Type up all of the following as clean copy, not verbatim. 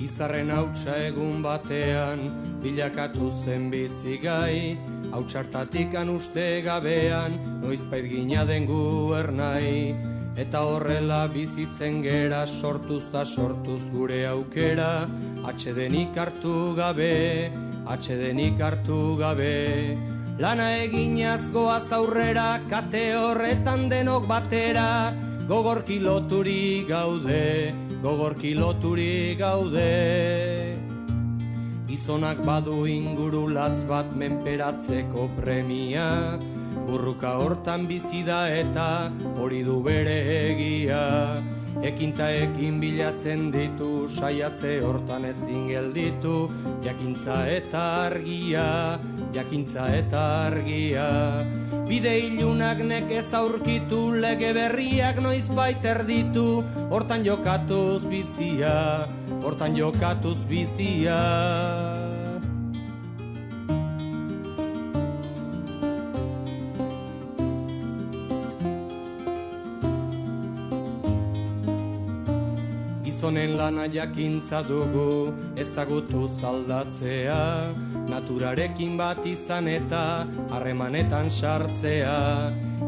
Izarren hautsa egun batean, bilakatu zen bizigai, hautsartatikan uste gabean, noizbait gina den gu ernai. Eta horrela bizitzen gera, sortuz ta sortuz gure aukera, atsedenik hartu gabe, atsedenik hartu gabe. Lana eginaz goaz aurrera, kate horretan denok batera, gogorki loturik gaude, gogorki loturik gaude. Gizonak badu inguru latz bat menperatzeko premia, burruka hortan bizi da eta hori du bere egia. Ekin ta ekin bilatzen ditu, saiatze hortan ezin gelditu, jakintza eta argia, jakintza eta argia. Bide ilunak nekez aurkitu, lege berriak noizbait erditu, hortan jokatuz bizia, hortan jokatuz bizia. Gizonen lana jakintza dugu, ezagutuz aldatzea, naturarekin bat izan eta harremanetan sartzea,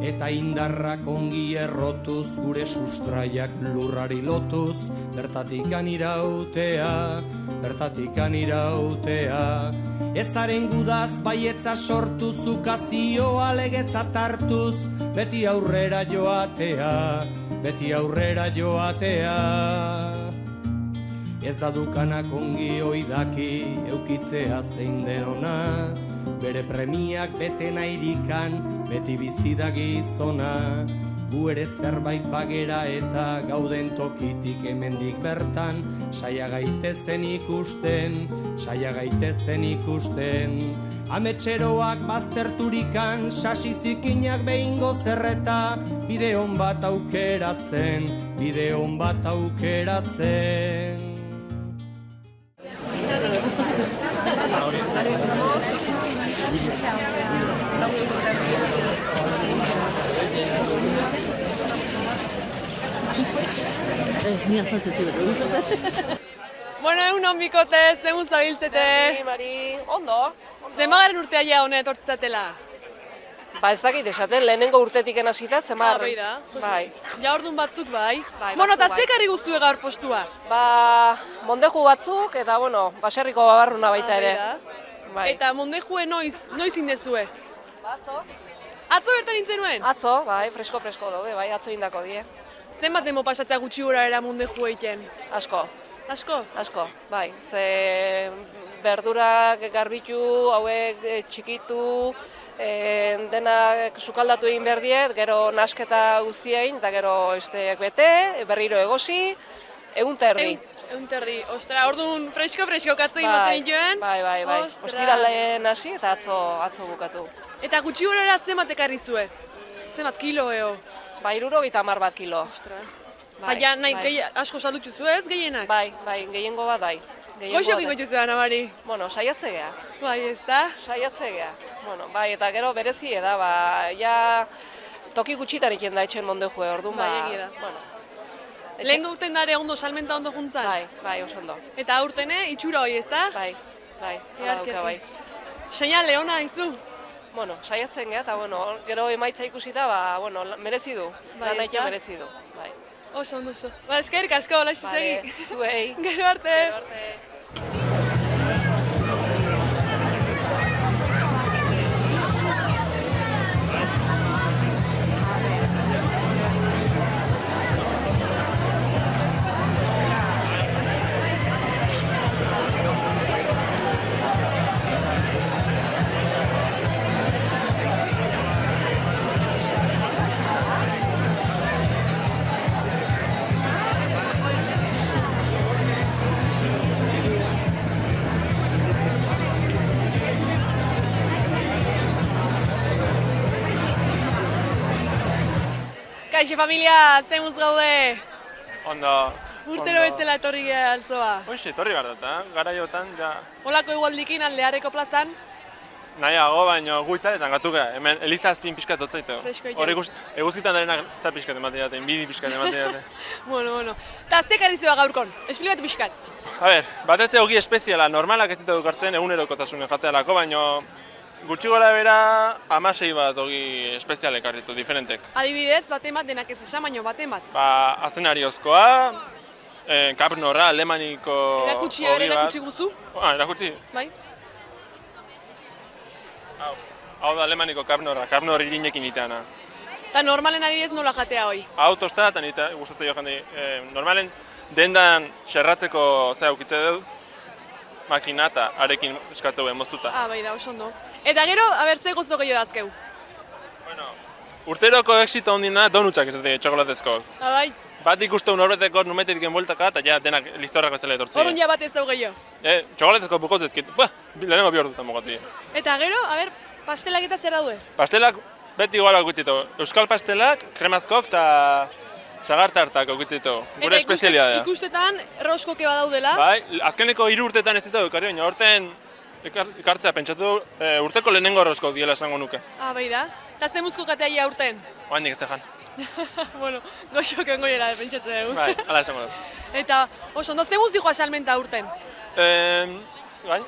eta indarrak ongi errotuz, gure sustraiak lurrari lotuz, bertatikan irautea, bertatikan irautea. Ezaren gudaz baietza sortuz, ukazioa legetzat hartuz, beti aurrera joatea, beti aurrera joatea. Ez da dukanak ongi oidaki, eukitzea zein den ona, bere premiak bete nairikan, beti bizida gizona. Gu ere zerbait bagera eta gauden tokitik hemendik bertan, saia gaitezen ikusten, saia gaitezen ikusten. Ametxeroak bazterturikan, sasi zikinak behingo zerreta, bide hon bat aukeratzen, bide hon bat aukeratzen. Bueno, egun bikote, zemun zabiltzete? Mari, ondo. Zemagaren urtea ja honet hortzatela? Ba ez dakit esaten, lehenengo urtetik hasita zemar. Bai da. Bai. Ja ordun batzuk bai. Bai, Bueno, eta batzuk bai. zekarri guztue gaur postua? Ba, mondeju batzuk eta bueno, baserriko babarruna baita ere. Bai. Eta mondejue noiz indezue? Atzo? Atzo bertan nintzen nuen? Atzo, bai, fresko daude, bai, atzo indako die. Zenbat demo pasatzea gutxi gora era mondejue egiten? Asko, Asko? asko, bai. Ze berdurak garbitu, hauek txikitu, denak sukaldatu egin behar diet, gero nasketa guztiein, eta gero esteak bete, berriro egosi, egun eta erdi. Egun terdi, ostra, orduan fresko katzo egin batzen joan? Bai. Ostras. Ostiralean hasi eta atzo bukatu. Eta gutxi gora era zenbat ekarri zue? Zenbat kilo eo? Ba, 70 kilo. Ostra. Baina nahi asko salutzu zu ez gehienak? Bai, gehiengo bat bai. Goixo egingo txuzua, Namari? Bueno, saiatze gea. Bai, ez da? Saiatze gea. Bueno, bai, eta gero berezi da, ba, ja toki gutxitan iken da etxen mondejue, orduan, Bai, egia da. Bueno. Lehen gauten dare ondo salmenta ondo juntzan? Bai, oso ondo. Eta aurtene, itxura hoi, ez da? Bai, hala dauka bai. Seinale ona izu? Bueno, saiatzen gea, eta bueno, gero emaitza ikusita, ba, bueno, merezi du. Bai, Lan ez da? merezi du, bai. Oso ondo oso. Ba, eskerrik asko, laixi segi. Vale, zuei. Gero arte. Gero arte. Kaixo familia, zemuz gaude? Ondo. Urtero bezala etorri gara altzoa. Hoxe, etorri behar dut, gara jotan, ja... Olako igualdikin aldeareko plazan? nahiago, baina guitzaretan gatuka. Hemen Eliza azpin pixkat otzaitu. Fresko Hor eguzkitan darenak za pixkat ematen jaten, bidi pixkat ematen jaten. Bueno. Ta ze ekarri zua gaurkon? Esplikatu pixkat. A ber, batez ogi espeziala, normalak ez ditut hartzen egunerokotasunen jatealako, baina gutxi gora bera 16 bat ogi espezial ekarritu, diferentek. Adibidez, baten bat denak ez esan, baino baten bat. Ba, azenariozkoa, kapnorra, alemaniko Erakutsi ogi bat. erakutsi guzu. Erakutsi? Bai. Hau da alemaniko kapnor irinekin iteana. Ta normalen adibidez nola jatea hoi? Hau tosta eta nita gustatzen jo jende. Normalen dendan xerratzeko zea ukitze dut, makinata arekin eskatzeu moztuta. Bai da, oso ondo. Eta gero, abertze gozo gehiago dazkeu. Bueno, urteroko exito ondina donutsak ez dut txokolatezko. Bai. Bat ikustu norbeteko numeterik enboltaka eta ja denak listorrako zela etortzi. Horun ja bat ez dau gehiago. Txokolatezko bukotz ezkit, lehenengo bi ordutan bukoti. Eta gero, pastelak eta zer daude? Pastelak beti igualak gutxitu. Euskal pastelak, kremazkok eta sagartartak gutxitu. Gure espezialidadea. Eta ikustetan roskoke badaudela. Bai, azkeneko 3 urtetan ez ditu ekarri, baina horten ekartzea pentsatu urteko lehenengo roskok diela esango nuke. Bai da. Eta ze muzko katea urten? Oandik ez tejan. Bueno, goxok engoiera pentsatzen dugu. Bai, ala esango dut. Eta, oso, no, ze muzikoa salmenta urten?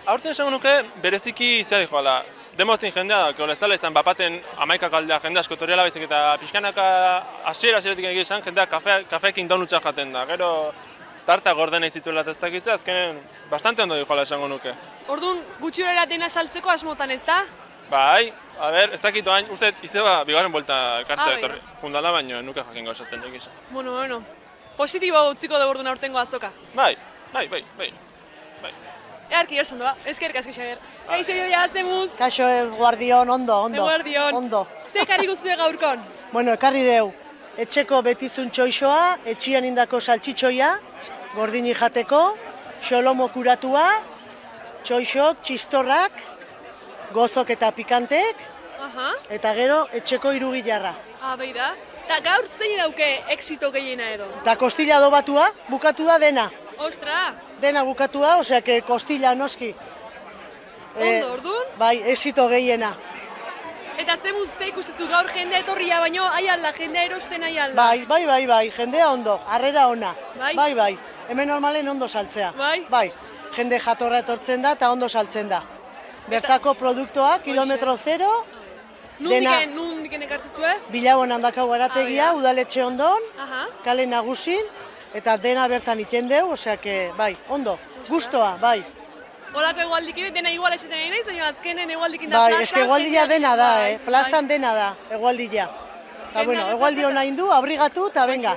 Aurten esango nuke bereziki izia dijoala. Demostin jendea, kolestala izan bapaten 11 kaldea jende asko toriala baizik eta pixkanaka hasieratik egin izan jendea kafeekin donutsa jaten da. Gero tarta gordena izituela ez dakizte, azkenen bastante ondo dijoala esango nuke. Orduan, gutxi horera dena saltzeko asmotan ez da? Bai, a ber, ez dakitu hain, uste izeba bigarren buelta ekartzea etorri. Jundala baino, nuke jakingo esaten egiz. Bueno. Positibo utziko dugu orduan aurtengo azoka. Bai. Earki, oso ondo, eskerrik asko Xabier. Kaixo joia, zemuz? Kaixo, eguardion, ondo. Eguardion. Ondo. Ze ekarri guztue gaurkon? Bueno, ekarri deu, etxeko betizun txoixoa, etxian indako saltxitxoia, gordini jateko, xolomo kuratua, txoixok, txistorrak, gozok eta pikantek, eta gero etxeko irugilarra. Bai da. Ta gaur zein dauke exito gehiena edo? Ta kostilla adobatua, bukatu da dena. Ostra! Dena bukatua, osea, kostilla noski. Ondo, orduan? Bai, exito gehiena. Eta ze muzte ikustezu gaur jendea etorria, baino aialda, jendea erosten aialda. Bai, jendea ondo, harrera ona. Bai? Bai, hemen normalen ondo saltzea. Bai? Jende jatorra etortzen da eta ondo saltzen da. Bertako produktoa, kilometro zero. Nundiken ekartzezue? Bilabonan dakau arategia, udaletxe ondon, kale nagusin, eta dena bertan iten deu, osea, bai, ondo, gustoa, bai. Olako egualdikin, dena igual esaten nahi nahi, baina azkenen egualdikin da plaza. Bai, eske egualdila dena da, plazan dena da, egualdila. Eta, bueno, egualdi hona indu, abrigatu, eta venga.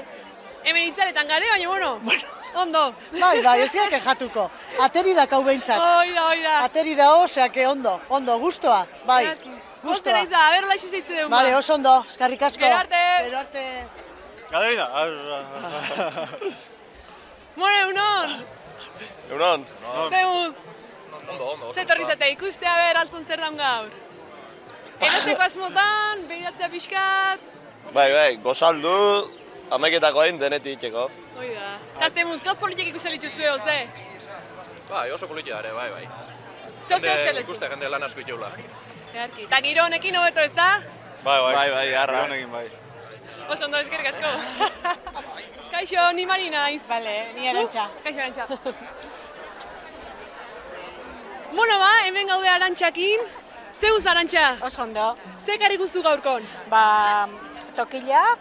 Hemen itzaretan gare, baina, bueno, ondo. Bai, ez gara kejatuko. Ateri dakau behintzat. Oida. Ateri da, osea, ondo, gustoa, bai. Guztera izan, aberrola isi zeitze dugu. Bale, oso ondo, eskarrik asko. Gero arte. Gero arte. Gade bida? Bueno, egunon. Egunon. Zemuz. Ondo. Zetorri zate ikustea ber altzun zer daun gaur. Erosteko asmotan, behiratzea pixkat. Bai, gozaldu, ameketako hain denetik itxeko. Oida. Eta zemuz, gauz politiak ikusten lituzue, oze? Bai, oso politia ere, bai. Zeo xelez. Ikuste jende lan asko itxeula. Eta giro honekin hobeto ez da? Bai, arra. Oso ondo, eskerrik asko. Kaixo, ni Mari naiz. Bale, ni Arantxa. Kaixo, Arantxa. Bueno ba, hemen gaude Arantxakin. Zeuz, Arantxa? Oso ondo. Ze ekarri guzu gaurkon? Tokilak,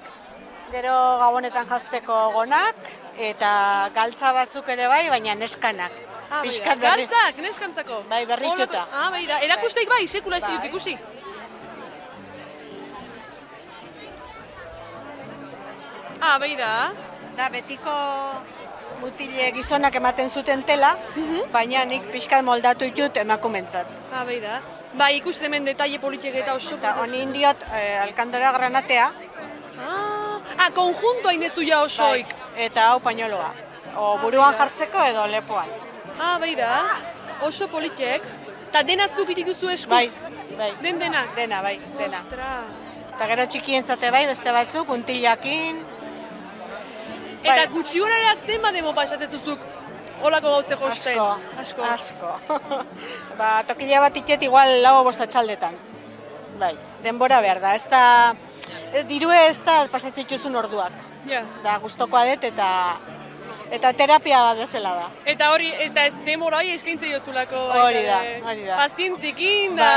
gero gabonetan jazteko gonak, eta galtza batzuk ere bai, baina neskanak. Galtzak, neskantzako? Bai, berrituta. Bai da, erakusteik bai, sekula ez dut ikusi. Bai da. Da, betiko mutile gizonak ematen zuten tela, baina nik pixkat moldatu ditut emakumentzat. Bai da. Bai, ikusten hemen detaile politiek eta oso. Eta honi indiot alkandora granatea. Konjunto hain dezu ja osoik. Eta hau pañoloa. O buruan jartzeko edo lepoan. Bai da. Oso politiek. Eta dena zukitik duzu esku? Bai. Denak? Dena. Ostra. Eta gero txikientzate bai, beste batzuk, untilakin. Eta gutxi horara zenba demo pasatzen zuzuk Olako gauze josten? Asko. Tokila bat itet igual 4-5 txaldetan. Bai, denbora behar da. Ez da, dirue ez da pasatzen dituzun orduak. Da, gustokoa dut eta terapia bat bezala da. Eta hori, ez da, denbora hori eskaintze jozulako. Hori da. Pazientzikin da.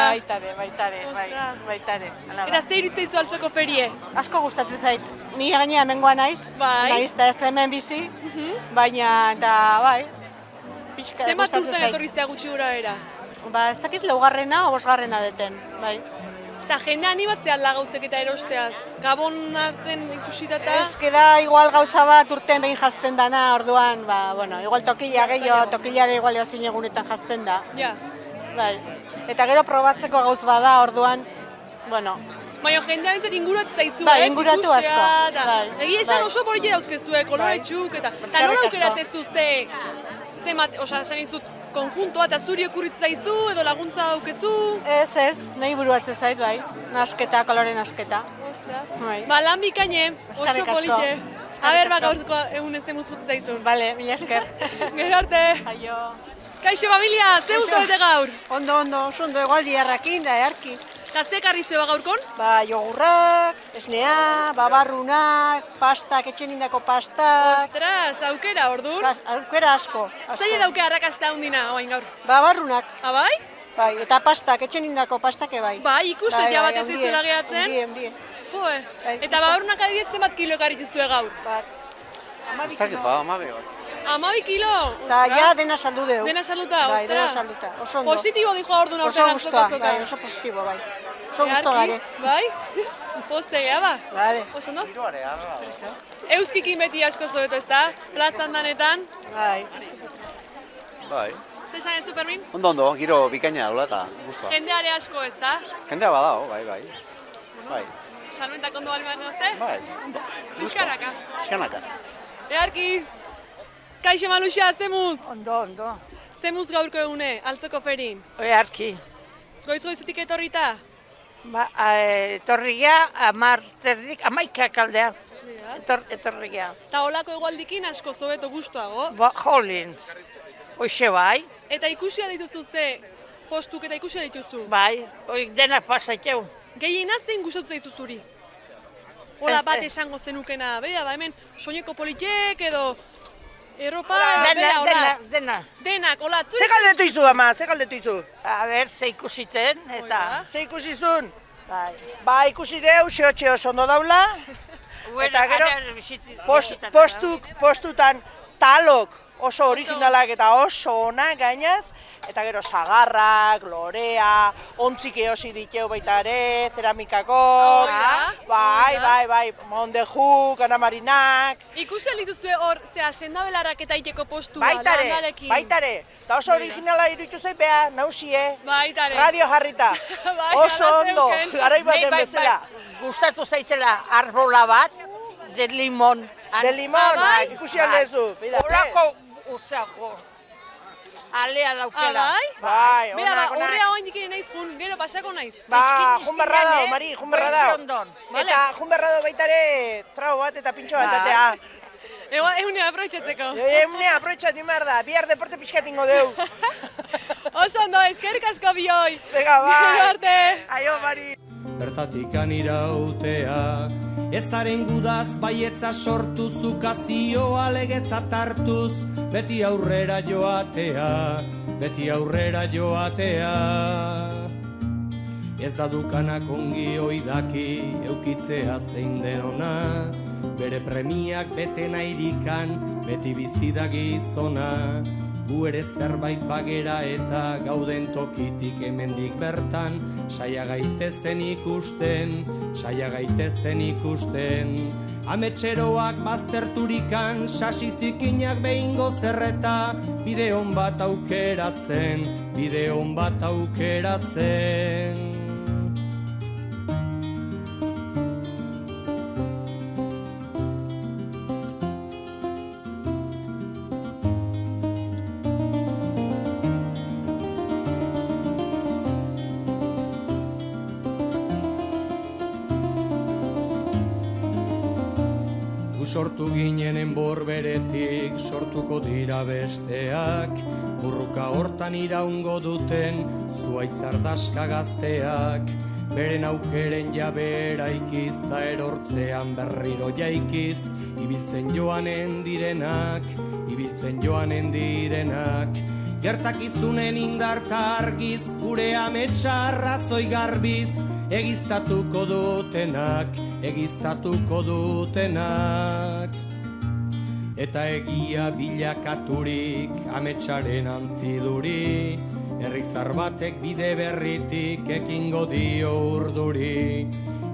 Baitare. Eta zer irutzaizu altzoko ferie? Asko gustatzen zait. Ni gainea hemengoa naiz. Naiz da ez hemen bizi. Baina, eta bai. Zenbat urten etorriztea gutxi gura era? Ez dakit 4. o 5. deten, bai. Eta jende animatzea alda gauzek eta erostea, Gabon arten ikusitata? Ez da igual gauza bat urten behin jazten dana, orduan, igual tokila gehiago, tokilare igual ezin egunetan jazten da. Ja. Bai. Eta gero probatzeko gauz bada, orduan, Baina jendea bintzat inguratu zaizu, inguratu asko. Egia esan oso borri dauzkezue, koloretxuk, eta nola aukeratzeztu esan izut, konjuntoa eta zuri okurritza zaizu edo laguntza daukezu? Ez, nahi buruatzen zait, bai. Nasketa, kolore nasketa. Ostra. Ba, lan bikaine, oso polite. Aber, gaurko egun ez demuz jutu zaizun. Bale, mila esker. Gero arte. Aio. Kaixo, familia, ze guztu bete gaur? Ondo, oso egualdi harrakin da, earki. Eta ze karri zeba gaurkon? Jogurrak, esnea, babarrunak, pastak, etxen indako pastak. Ostras, aukera, orduan? Aukera asko. Zaila dauke arrakasta hundina, oain gaur? Babarrunak. Bai? Bai, eta pastak, etxen indako pastake bai. Bai, ikusten ja bat ez zizula gehatzen? Ondie. Joe, eta babarrunak adibidez zenbat kilo ekarri zuzue gaur? Ez dakit ba, 12 bat. 12 kilo? Eta ja dena saldu deu. Dena salduta, ostera? Bai, dena salduta, oso ondo. Positibo dijo orduan aurten altzoko zota. Bai, oso positibo, bai. Oso gusto gare. Bai? Poste geha ba? Bale. Oso no? Giroare, arra. Euskikin beti asko zoeto, ez da? Plazan danetan? Bai. Bai. Zesan ez du, Permin? Ondo, giro bikaina daula eta guztua. Jendeare asko, ez da? Jendea badao, bai. Bai. Salmentak ondo bali bat gazte? Bai. Piskanaka. Piskanaka. Earki, kaixo Maluxa, zemuz? Ondo. Zemuz gaurko egune, altzoko ferin? Earki. Goiz-goizetik etorrita? Etorria, 11 aldea. Etorria. Eta holako egualdikin asko zobeto guztuago? Jolin. Hoxe bai. Eta ikusia dituzu ze postuk eta ikusia dituzu? Bai, oik denak pasateu. Gehien zein gustatzen zaizu zuri? Hola bat esango zenukena, bera da hemen soineko politek edo erropa, bera hola. Denak, hola, zuri? Ze galdetu izu, ama, ze galdetu izu? A ber, ze ikusiten, eta... Ze ikusizun? Ba, ikusi deu, xeotxe oso ondo daula. Eta gero, postutan talok oso originalak eta oso onak gainaz. Eta gero sagarrak, lorea, ontzik eosi diteu baita ere, ceramikako, bai, mondejuk, anamarinak. Ikusi dituzue hor, zera, sendabelarrak eta iteko postua, lanarekin. Baitare, eta oso originala iruditu zei, beha, nausie, radio jarrita, oso ondo, garai baten bezala. Gustatu zaitzela arbola bat, de limon. De limon, ikusi aldezu, bidate. Horako uzako. Alea daukela. Bai, onak. Horrea oain dikire naiz jun, gero pasako naiz. Jun berra dao, Mari, jun berra dao. Eta jun berra dao baitare trau bat eta pintxo bat atea. Egunea aproitxatzeko. Egunea aproitxatu imar da, bihar deporte pixkatingo deu. Oso ondo, eskerrik asko bihoi. Venga, bai. Aio, Mari. Bertatik anirautea, ezaren gudaz baietza sortuz, ukazioa legetzat hartuz, beti aurrera joatea, beti aurrera joatea. Ez da dukanak ongi oidaki, eukitzea zein den ona, bere premiak bete nahirikan, beti bizida gizona. Gu ere zerbait bagera eta gauden tokitik hemendik bertan, saia gaitezen ikusten. Ametxeroak bazterturikan, sasi zikinak behingo zerreta, bide hon bat aukeratzen. sortu ginenen borberetik sortuko dira besteak, burruka hortan iraungo duten zuaitzardaska gazteak, beren aukeren jabera ikiz ta erortzean berriro jaikiz, ibiltzen joanen direnak, gertakizunen indarta argiz, gure ametsa arrazoi garbiz, egiztatuko dutenak. Eta egia bilakaturik ametsaren antziduri, herrizar batek bide berritik ekingo dio urduri.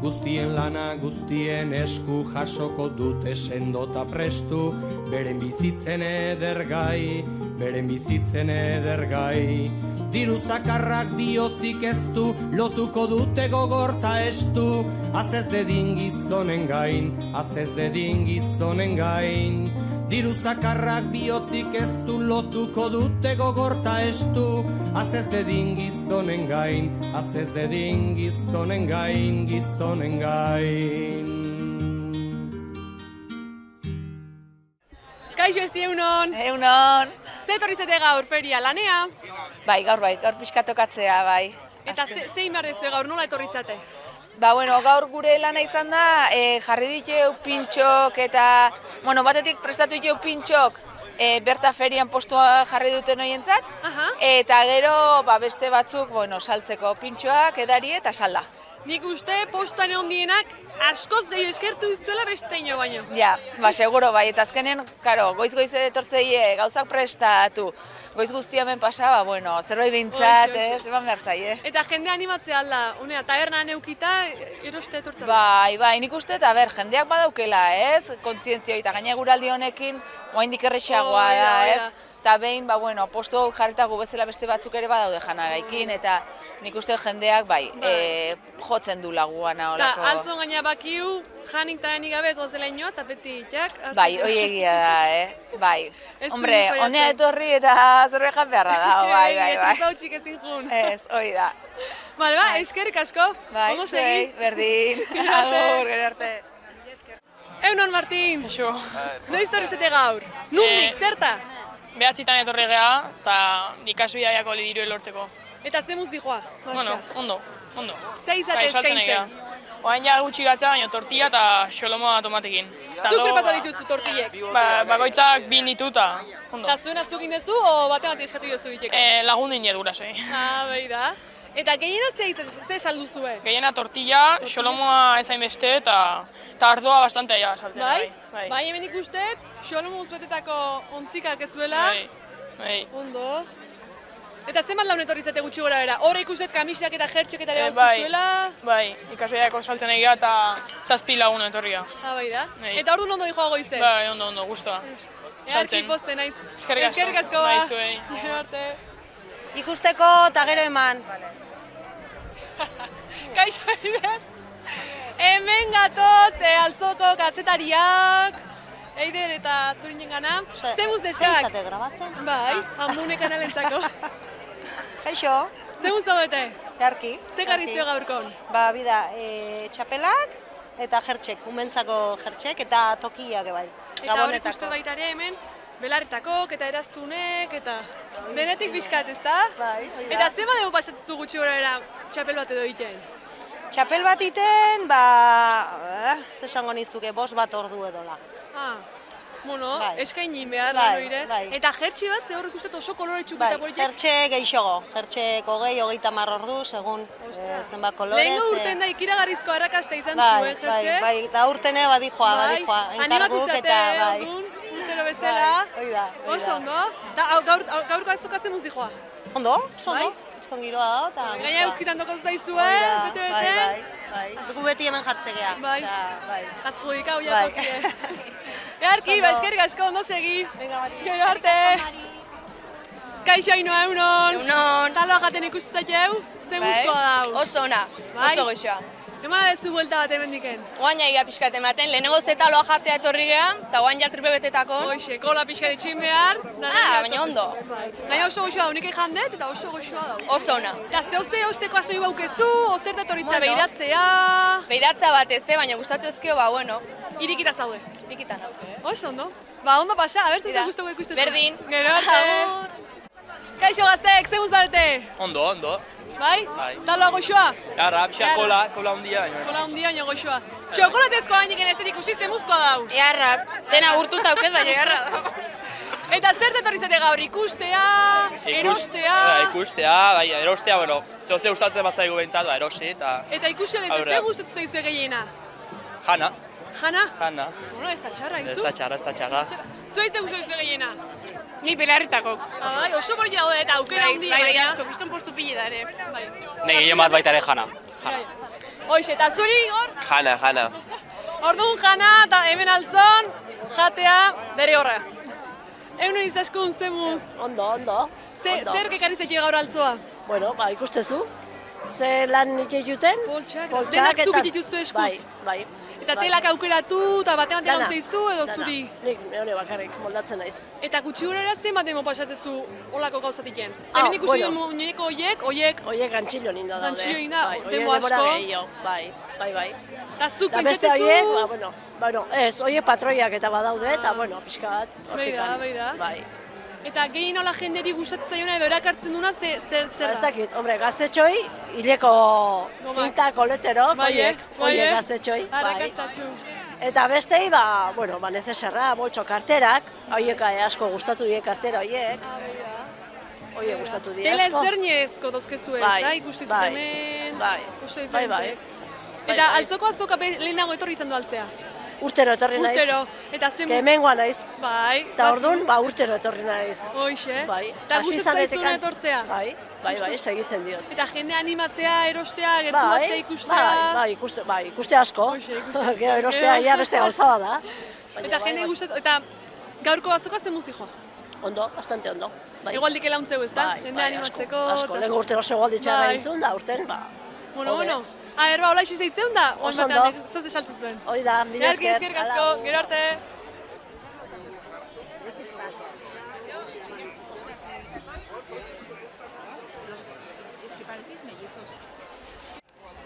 Guztien lana guztien esku jasoko dute sendota prestu, beren bizitzen edergai. Diru zakarrak bihotzik ez du, lotuko dute gogorta estu, azez dedin gizonen gain. Diru zakarrak bihotzik ez du, lotuko dute gogorta estu, azez dedin gizonen gain. Kaixo esti egunon! Egunon! Ze etorri zete gaur, feria, lanea? Bai, gaur pixka tokatzea, bai. Eta zein behar dezue gaur, nola etorri zate? Gaur gure lana izan da, jarri diteu pintxok eta, batetik prestatu diteu pintxok berta ferian postua jarri duten horientzat, eta gero beste batzuk saltzeko pintxoak, edari eta salda. Nik uste postuan egon dienak askoz gehiago eskertu duzuela beste ino baino. Ja, seguro, bai, eta azkenen, goiz etortzeie gauzak prestatu, goiz guztia hemen pasa, zerbait behintzat, eman behartzaie. Eta jende animatzea alda, unea, tabernan eukita, eroste etortzen? Bai, nik uste, eta jendeak badaukela, kontzientzia, eta gaina guraldi honekin, oaindik errexagoa da, eta behin, postu hau jarritago bezala beste batzuk ere badaude janaraikin, eta nik uste jendeak, jotzen du laguana olako. Eta altzon gaina bakiu, janik eta janik gabe ez gozela inoa, eta beti jak. Bai, hoi egia da, bai. Hombre, honea etorri eta zerbait jan beharra da, bai. Eta zautxik ezin jun. Ez, hoi da. Bale, eskerrik asko. Bai, zuei, berdin. Agur, gero arte. Egunon, Martin. Eixo. Noiz torrizete gaur? Nundik, zerta? Behatzitan etorri geha, eta ikasu bidaiako lidiru lortzeko. Eta ze muzi joa? Ondo. Ze izate eskaintzen? Oain ja gutxi gatza, baina tortilla eta xolomoa tomatekin. Zuk prepatu dituzu tortillek? Bakoitzak bin ditu eta ondo. Eta zuen aztuk indezu, o bate eskatu jozu diteko? Lagundu inde gurasoi. Behi da. Eta gehiena ze salduzue? Gehiena tortilla, xolomoa ezain beste eta ardoa bastante aia saltzen. Bai, hemen ikustet, xolomo uzbetetako ontzikak ezuela. Bai. Ondo. Eta zenbat laun etorri zate gutxi gora bera? Horre ikustet kamisak eta jertxek eta ere bazkuzuela? Bai, ikasoiako saltzen egia eta 7 lagun etorria. Bai da? Eta orduan ondo dijoa goize? Bai, ondo, guztua. Earki poste naiz. Eskerrik asko. Bai, zuei. Gero arte. Ikusteko eta gero eman. Kaixo Eider. Hemen gatoz, altzoko kazetariak. Eider eta zurinen gana. Zemuz deskak? Zeizate grabatzen? Bai, Amune kanalentzako. Kaixo. Zemuz zaudete? Earki. Ze garrizio gaurkon? Bida, txapelak eta jertxek, umentzako jertxek eta tokiak bai. Eta hori ikuste baita ere hemen, belarretakok eta eraztunek eta denetik bizkat, ezta? Bai. Eta zema dugu pasatzen gutxi gora txapel bat edo egiten? Txapel bat iten, zesango nizuke, 5 bat ordu edola. Eskainin behar da hori. Eta jertxe bat, ze hor ikustet oso koloretxuk eta politik? Jertxe geixogo, jertxe 20-30 ordu, segun zenbat kolorez. Lehengo urten da ikiragarrizko arrakasta izan zuen jertxe? Bai, eta urtene badijoa, enkarguk eta bai. Urtero bezala, oso ondo. Gaurko azukazen muzi joa? Ondo, ondo. Zon giroa da, eta guztua. Gaina euskitan tokatu zaizue, bete-bete? Bai. Dugu beti hemen jartzegea. Bai. Atzudika hoia tokie. Earki, eskerrik asko, ondo segi. Gero arte. Kaixo Ainoa, egunon. Egunon. Taloa jaten ikustutaieu, ze guztua dau? Oso ona, oso goxoa. Ema ez du buelta bat hemen diken? Oain egia pixkat ematen, lehenengo ez taloa jatea etorri geha, eta oain jartripe betetako. Hoxe, kola pixkat itxin behar. Baina ondo. Gaina oso goxoa dau, nik jandet eta oso goxoa dau. Oso ona. Eta azte osteko asoi baukeztu, ozerta etorri za behiratzea. Behiratzea bat ez, baina gustatu ezkio, bueno. Irikita zaude? Nikitan hau. Oso, ondo. Ba, ondo pasa, abertu zen guztoko ikusten. Berdin. Gero arte. Kaixo gazteek, ze guztarte? Ondo, ondo. Bai? Bai. Taloa goxoa? Gara, pixa kola hundia. Kola hundia nio goxoa. Txokolatezko hainik ez ikusi zemuzkoa dau. Earra, dena urtuta aukez, baina earra da. Eta zer detorri zate gaur, ikustea, erostea? Ikustea, bai, erostea, bueno, ze gustatzen bazaigu behintzat, erosi eta... Eta ikusi ez ze gustatu zaizue gehiena? Jana. Jana? Jana. Bueno, ez da txarra, izu? Ez da txarra. Zuei ze gustatu zaizue gehiena? Ni Belarritakok. Bai, oso borri daude eta aukera hundia. Bai, asko, kiston postu pile da ere. Ne gehien bat baita ere jana. Hoxe, eta zuri, hor? Jana. Orduan jana eta hemen altzon, jatea, dere horre. Egun izaskun, zemuz? Ondo. Zer kekarri zetu gaur altzoa? Bueno, ba, ikustezu. Ze lan nitxe juten? Poltsak, denak zuk dituzu eskuz? Bai. Eta telak aukeratu eta batean ontzeizu edo zuri? Nik hone bakarrik moldatzen naiz. Eta gutxi gura erazten bat demo pasatzezu olako gauzatiken? Zemen ikusi nieko oiek? Oiek antxillo ninda daude. Antxillo ninda, demo asko? Bai. Eta zuk pentsatezu? Eta beste oiek, ez, oiek patroiak eta badaude, eta pixka bat, hortikan. Bai. Eta gehien hola jenderi gustatzen zaiona edo erakartzen duna zer da? Ez dakit, hombre, gaztetxoi, hileko zinta koletero, oiek gaztetxoi. Arrakastatxu. Eta bestei, nezeserra, boltso karterak, oiek asko gustatu die kartera oiek. Oiek gustatu die asko. Tela ezberdinezko dozkeztu ez, da? Ikusti hemen. Bai. Eta altzoko azoka lehenago etorri izan du altzea? Urtero etorri naiz. Eta zemuz? Hemengoa naiz. Bai. Eta orduan, urtero etorri naiz. Hoxe. Bai. Eta gustatzen zaizuna etortzea? Bai, segitzen diot. Eta jende animatzea, erostea, gertu batzea ikustea? Bai, ikuste asko. Gero erostea, beste gauza bada. Eta jende gustatzen, eta gaurko azoka zemuz dijo? Ondo, bastante ondo. Egualdik elantzeu ez da? Jende animatzeko. Asko, lehen urtero oso egualdi txarra entzun da, urten, Bueno. Hola isi zeitzen da? Oso ondo. Zoz esaltu zuen? Hoi da, mila esker. Eskerrik asko, gero arte.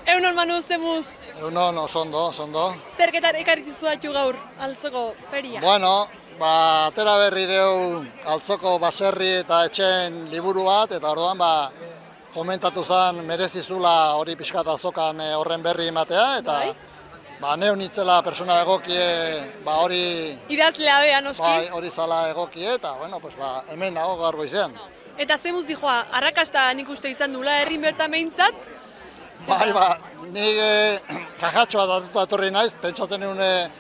Egunon Manu, zemuz? Egunon, oso ondo. Zerketar ekarrikizu datu gaur, altzoko feria? Bueno, atera berri deu altzoko baserri eta etxen liburu bat, eta orduan komentatu zen merezizula hori pixkat azokan horren berri ematea, eta neu nitzela persona egokie hori... Idazlea bea, noski? Bai, hori zala egokie, eta hemen nago gaur goizean. Eta zemuz dijoa, arrakasta nik uste izan dula herrin bertan behintzat? Bai, nik kajatxoa datuta etorri naiz, pentsatzen nuen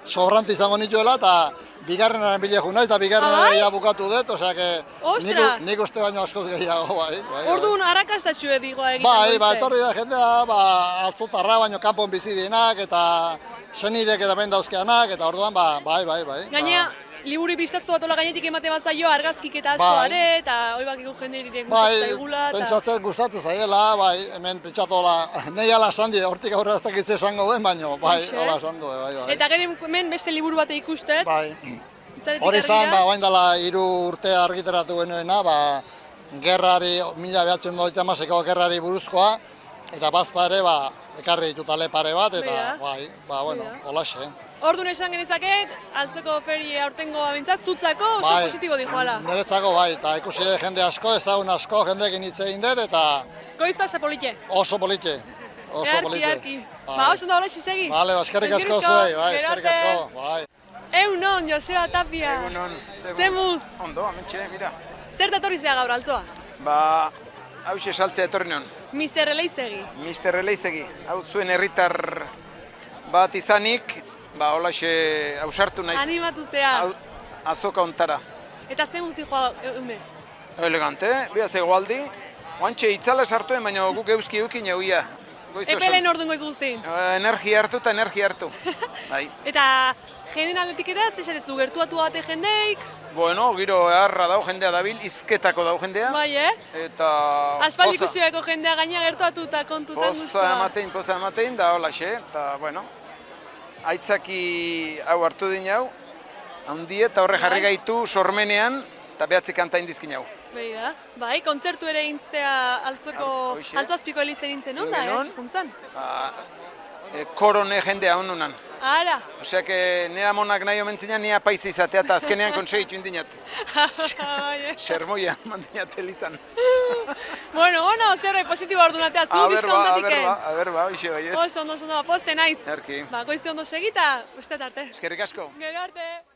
sobrante izango nituela, eta bigarrenaren bileju naiz, eta bigarrenaren bukatu dut, osea, nik uste baino askoz gehiago, bai. Orduan, arrakastatxu edigoa egiten goizte? Bai, etorri da jendea, altzotarra baino kanpon bizi dienak, eta senidek eta ben dauzkeanak, eta orduan, bai. Gainea, liburu biztaztu bat ola gainetik emate bat zaio, argazkik eta asko are, eta hoi bakiko jende nire gustatzen zaigula. Bai, pentsatzen gustatzen zaiela, hemen pentsatu nahi ala esan die, hortik aurrera ez dakitze esango den, baino, hola esan du, bai. Eta gero hemen beste liburu bate ikustet. Bai. Hori zan, oain dela 3 urte argitaratu genuena, gerrari, 1990ko gerrari buruzkoa, eta bazpa ere, ekarri ditut ale pare bat, eta holaxe. Orduan esan genezaket, altzeko ferie aurtengoa bintzat, zutzako oso positibo dijoala. Niretzako eta ikusi jende asko, ezagun asko, jendeekin hitz egin dut, eta... Goiz pasa politxe? Oso politxe. Erki. Oso da holaxi segi? Bale, eskerrik asko zuei, eskerrik asko. Egunon, Joseba Tapia. Egunon, zemuz? Ondo, amentxe, mira. Zer datorri zea gaur altzoa? Hauxe saltzea etorri non. Mister Eleizegi. Mister Eleizegi, hau zuen herritar bat izanik, holaxe hausartu naiz. Animatu zea. Azoka ontara. Eta zemuz dijoa eune? Elegante, bihaz egoaldi. Oantxe itzala sartuen, baina guk euski eukin eguia. Epelen orduan goiz guztin? Energia hartu eta energia hartu. Eta jenden aldetik ere, zesarezu gertuatu bate jendeik? Bueno, giro eharra dau jendea dabil, izketako dau jendea. Bai, Eta... Aspaldi ikusiako jendea gaina gertuatu eta kontutan guztua. Poza ematein, da holaxe, eta bueno. Aitzaki hau hartu din hau, handi eta horre jarri gaitu sormenean, eta behatzi kanta indizkin hau. Bai, kontzertu ere intzea altzoko, altzazpiko elizen intzen, non da, juntzan? korone jendea honunan. Ara. Osea, nea monak nahi omentzina, nea paizi izatea, eta azkenean konsegitu indinat. Sermoia, mandinat elizan. Bueno, zerbait positibo ordunatea, zu bizka ondatik. Aber, hoxe baiet. Oso, poste naiz. Erki. Goizi ondo segita, beste arte. Eskerrik asko. Gero arte.